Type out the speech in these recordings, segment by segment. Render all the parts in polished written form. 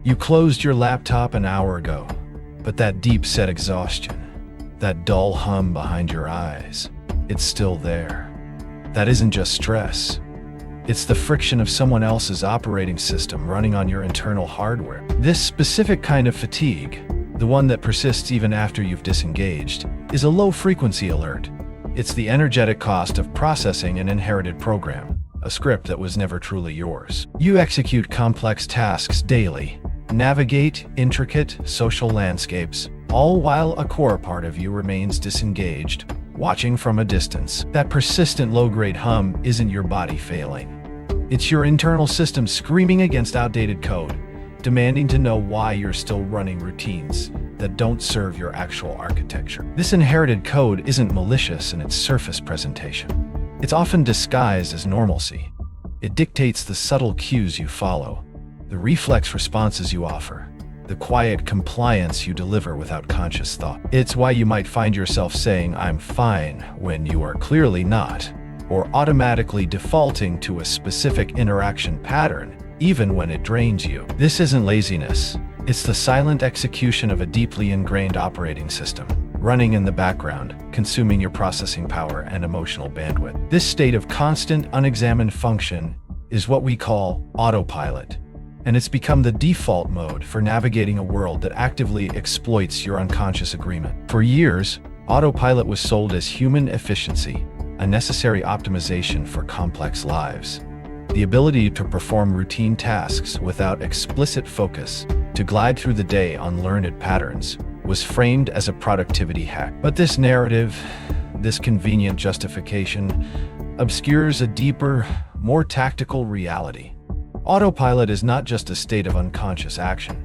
You closed your laptop an hour ago, but that deep-set exhaustion, that dull hum behind your eyes, it's still there. That isn't just stress. It's the friction of someone else's operating system running on your internal hardware. This specific kind of fatigue, the one that persists even after you've disengaged, is a low-frequency alert. It's the energetic cost of processing an inherited program, a script that was never truly yours. You execute complex tasks daily, navigate intricate social landscapes, all while a core part of you remains disengaged, watching from a distance. That persistent low-grade hum isn't your body failing. It's your internal system screaming against outdated code, demanding to know why you're still running routines that don't serve your actual architecture. This inherited code isn't malicious in its surface presentation. It's often disguised as normalcy. It dictates the subtle cues you follow, the reflex responses you offer, the quiet compliance you deliver without conscious thought. It's why you might find yourself saying, "I'm fine," when you are clearly not, or automatically defaulting to a specific interaction pattern, even when it drains you. This isn't laziness. It's the silent execution of a deeply ingrained operating system, running in the background, consuming your processing power and emotional bandwidth. This state of constant, unexamined function is what we call autopilot, and it's become the default mode for navigating a world that actively exploits your unconscious agreement. For years, autopilot was sold as human efficiency, a necessary optimization for complex lives. The ability to perform routine tasks without explicit focus, to glide through the day on learned patterns, was framed as a productivity hack. But this narrative, this convenient justification, obscures a deeper, more tactical reality. Autopilot is not just a state of unconscious action.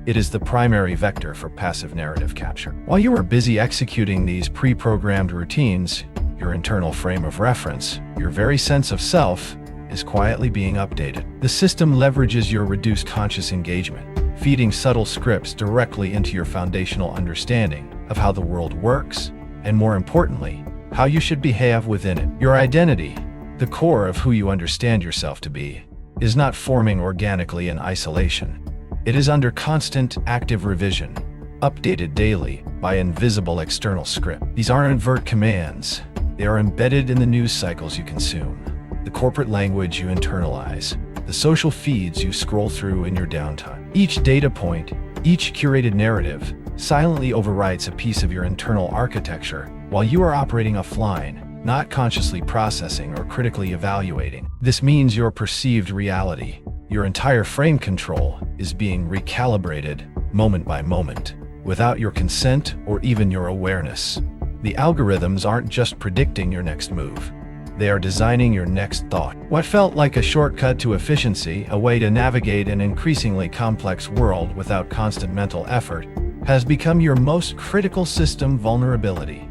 It is the primary vector for passive narrative capture. While you are busy executing these pre-programmed routines, your internal frame of reference, your very sense of self, is quietly being updated. The system leverages your reduced conscious engagement, feeding subtle scripts directly into your foundational understanding of how the world works, and more importantly, how you should behave within it. Your identity, the core of who you understand yourself to be, is not forming organically in isolation. It is under constant, active revision, updated daily by invisible external script. These aren't overt commands. They are embedded in the news cycles you consume, the corporate language you internalize, the social feeds you scroll through in your downtime. Each data point, each curated narrative, silently overwrites a piece of your internal architecture while you are operating offline, not consciously processing or critically evaluating. This means your perceived reality, your entire frame control, is being recalibrated moment by moment, without your consent or even your awareness. The algorithms aren't just predicting your next move. They are designing your next thought. What felt like a shortcut to efficiency, a way to navigate an increasingly complex world without constant mental effort, has become your most critical system vulnerability.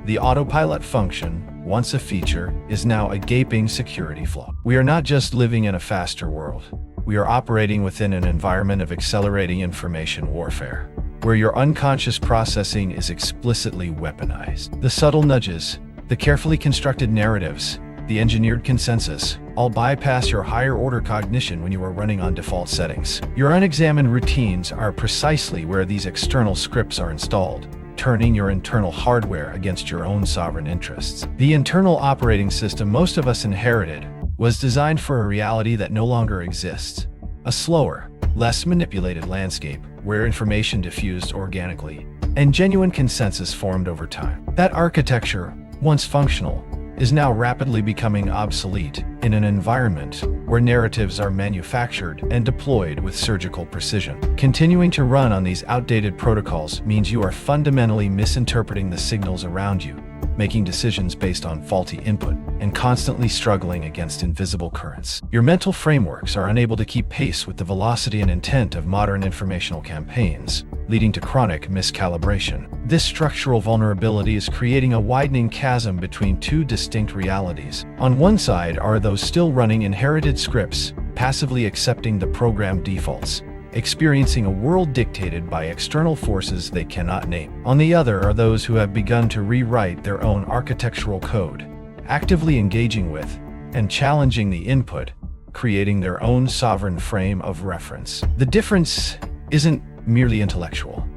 The autopilot function, once a feature, is now a gaping security flaw. We are not just living in a faster world. We are operating within an environment of accelerating information warfare, where your unconscious processing is explicitly weaponized. The subtle nudges, the carefully constructed narratives, the engineered consensus, all bypass your higher-order cognition when you are running on default settings. Your unexamined routines are precisely where these external scripts are installed, turning your internal hardware against your own sovereign interests. The internal operating system most of us inherited was designed for a reality that no longer exists. A slower, less manipulated landscape where information diffused organically and genuine consensus formed over time. That architecture, once functional, is now rapidly becoming obsolete in an environment where narratives are manufactured and deployed with surgical precision. Continuing to run on these outdated protocols means you are fundamentally misinterpreting the signals around you, making decisions based on faulty input, and constantly struggling against invisible currents. Your mental frameworks are unable to keep pace with the velocity and intent of modern informational campaigns, leading to chronic miscalibration. This structural vulnerability is creating a widening chasm between two distinct realities. On one side are those still running inherited scripts, passively accepting the program defaults, experiencing a world dictated by external forces they cannot name. On the other are those who have begun to rewrite their own architectural code, actively engaging with and challenging the input, creating their own sovereign frame of reference. The difference isn't merely intellectual.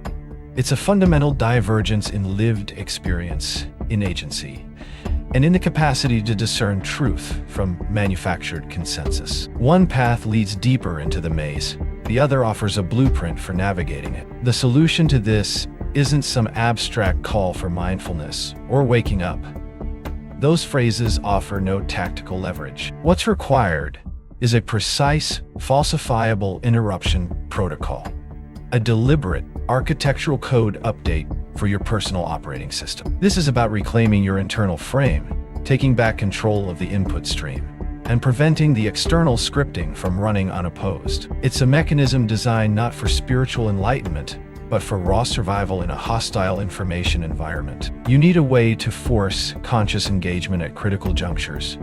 It's a fundamental divergence in lived experience, in agency, and in the capacity to discern truth from manufactured consensus. One path leads deeper into the maze, the other offers a blueprint for navigating it. The solution to this isn't some abstract call for mindfulness or waking up. Those phrases offer no tactical leverage. What's required is a precise, falsifiable interruption protocol, a deliberate architectural code update for your personal operating system. This is about reclaiming your internal frame, taking back control of the input stream, and preventing the external scripting from running unopposed. It's a mechanism designed not for spiritual enlightenment, but for raw survival in a hostile information environment. You need a way to force conscious engagement at critical junctures,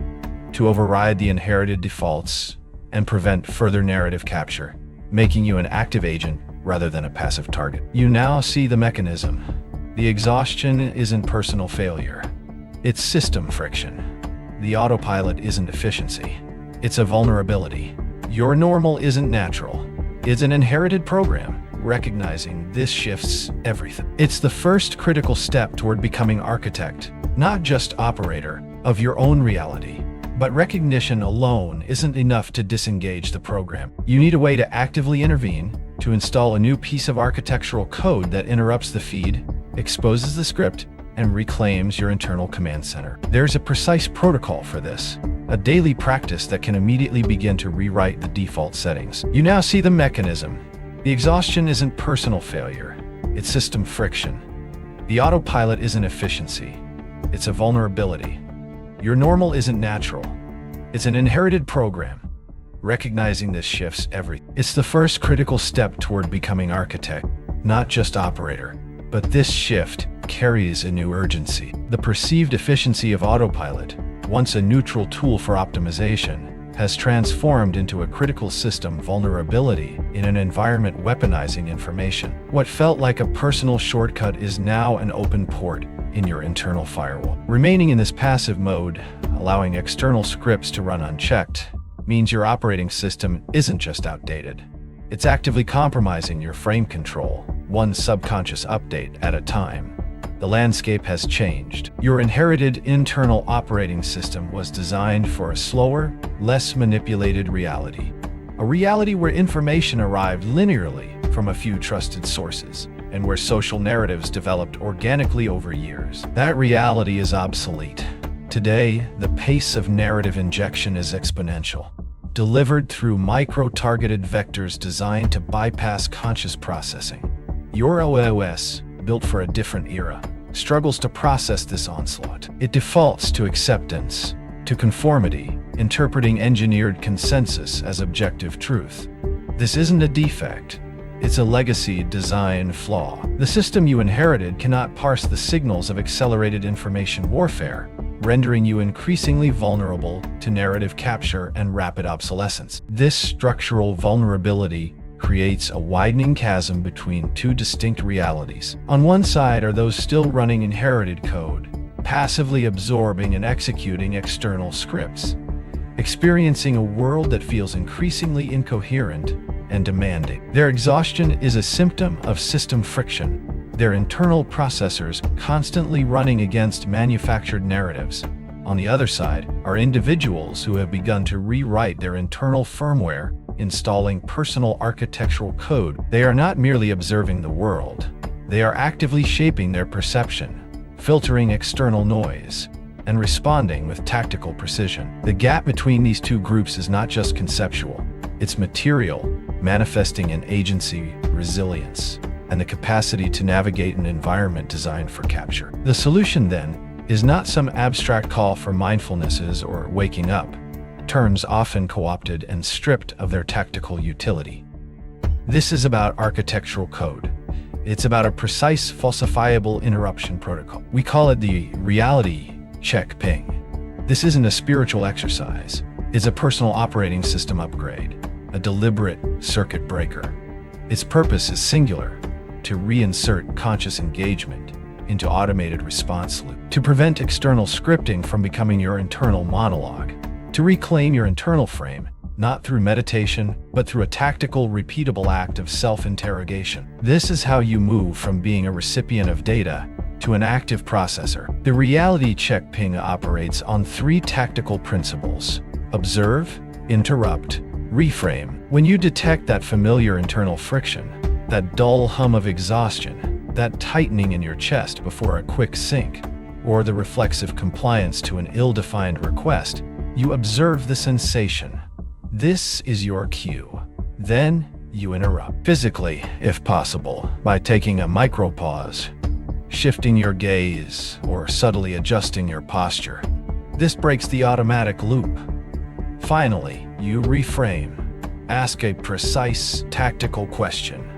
to override the inherited defaults, and prevent further narrative capture, making you an active agent rather than a passive target. You now see the mechanism. The exhaustion isn't personal failure. It's system friction. The autopilot isn't efficiency. It's a vulnerability. Your normal isn't natural. It's an inherited program. Recognizing this shifts everything. It's the first critical step toward becoming architect, not just operator, of your own reality. But recognition alone isn't enough to disengage the program. You need a way to actively intervene, to install a new piece of architectural code that interrupts the feed, exposes the script, and reclaims your internal command center. There's a precise protocol for this, a daily practice that can immediately begin to rewrite the default settings. You now see the mechanism. The exhaustion isn't personal failure, it's system friction. The autopilot isn't efficiency, it's a vulnerability. Your normal isn't natural, it's an inherited program. Recognizing this shifts everything. It's the first critical step toward becoming architect, not just operator. But this shift carries a new urgency. The perceived efficiency of autopilot, once a neutral tool for optimization, has transformed into a critical system vulnerability in an environment weaponizing information. What felt like a personal shortcut is now an open port in your internal firewall. Remaining in this passive mode, allowing external scripts to run unchecked, means your operating system isn't just outdated. It's actively compromising your frame control, one subconscious update at a time. The landscape has changed. Your inherited internal operating system was designed for a slower, less manipulated reality. A reality where information arrived linearly from a few trusted sources, and where social narratives developed organically over years. That reality is obsolete. Today, the pace of narrative injection is exponential, delivered through micro-targeted vectors designed to bypass conscious processing. Your OS, built for a different era, struggles to process this onslaught. It defaults to acceptance, to conformity, interpreting engineered consensus as objective truth. This isn't a defect, it's a legacy design flaw. The system you inherited cannot parse the signals of accelerated information warfare, rendering you increasingly vulnerable to narrative capture and rapid obsolescence. This structural vulnerability creates a widening chasm between two distinct realities. On one side are those still running inherited code, passively absorbing and executing external scripts, experiencing a world that feels increasingly incoherent and demanding. Their exhaustion is a symptom of system friction, their internal processors constantly running against manufactured narratives. On the other side are individuals who have begun to rewrite their internal firmware, installing personal architectural code. They are not merely observing the world, they are actively shaping their perception, filtering external noise, and responding with tactical precision. The gap between these two groups is not just conceptual, it's material, manifesting in agency, resilience, and the capacity to navigate an environment designed for capture. The solution, then, is not some abstract call for mindfulnesses or waking up, terms often co-opted and stripped of their tactical utility. This is about architectural code. It's about a precise, falsifiable interruption protocol. We call it the reality check ping. This isn't a spiritual exercise. It's a personal operating system upgrade, a deliberate circuit breaker. Its purpose is singular: to reinsert conscious engagement into automated response loop, to prevent external scripting from becoming your internal monologue, to reclaim your internal frame not through meditation, but through a tactical, repeatable act of self-interrogation. This is how you move from being a recipient of data to an active processor. The reality check ping operates on 3 tactical principles: observe, interrupt, reframe. When you detect that familiar internal friction, that dull hum of exhaustion, that tightening in your chest before a quick sync, or the reflexive compliance to an ill-defined request, you observe the sensation. This is your cue. Then you interrupt. Physically, if possible, by taking a micro-pause, shifting your gaze, or subtly adjusting your posture. This breaks the automatic loop. Finally, you reframe. Ask a precise, tactical question.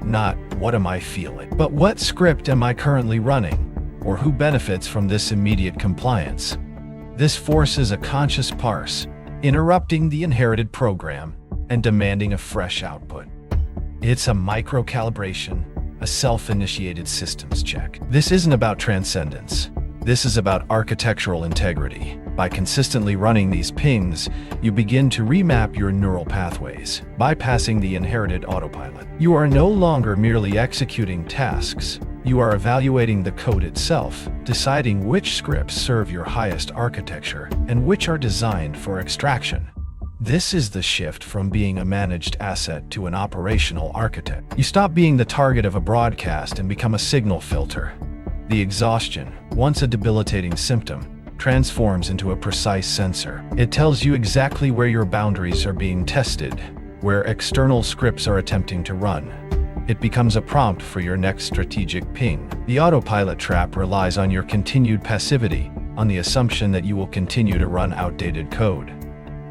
Not, what am I feeling? But what script am I currently running? Or who benefits from this immediate compliance? This forces a conscious parse, interrupting the inherited program and demanding a fresh output. It's a micro-calibration, a self-initiated systems check. This isn't about transcendence. This is about architectural integrity. By consistently running these pings, you begin to remap your neural pathways, bypassing the inherited autopilot. You are no longer merely executing tasks. You are evaluating the code itself, deciding which scripts serve your highest architecture and which are designed for extraction. This is the shift from being a managed asset to an operational architect. You stop being the target of a broadcast and become a signal filter. The exhaustion, once a debilitating symptom, transforms into a precise sensor. It tells you exactly where your boundaries are being tested, where external scripts are attempting to run. It becomes a prompt for your next strategic ping. The autopilot trap relies on your continued passivity, on the assumption that you will continue to run outdated code.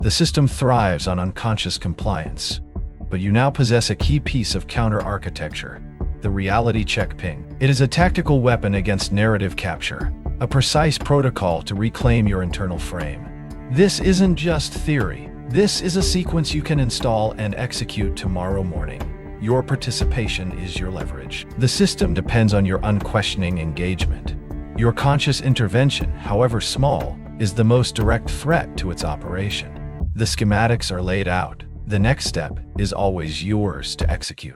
The system thrives on unconscious compliance, but you now possess a key piece of counter-architecture: the reality check ping. It is a tactical weapon against narrative capture, a precise protocol to reclaim your internal frame. This isn't just theory. This is a sequence you can install and execute tomorrow morning. Your participation is your leverage. The system depends on your unquestioning engagement. Your conscious intervention, however small, is the most direct threat to its operation. The schematics are laid out. The next step is always yours to execute.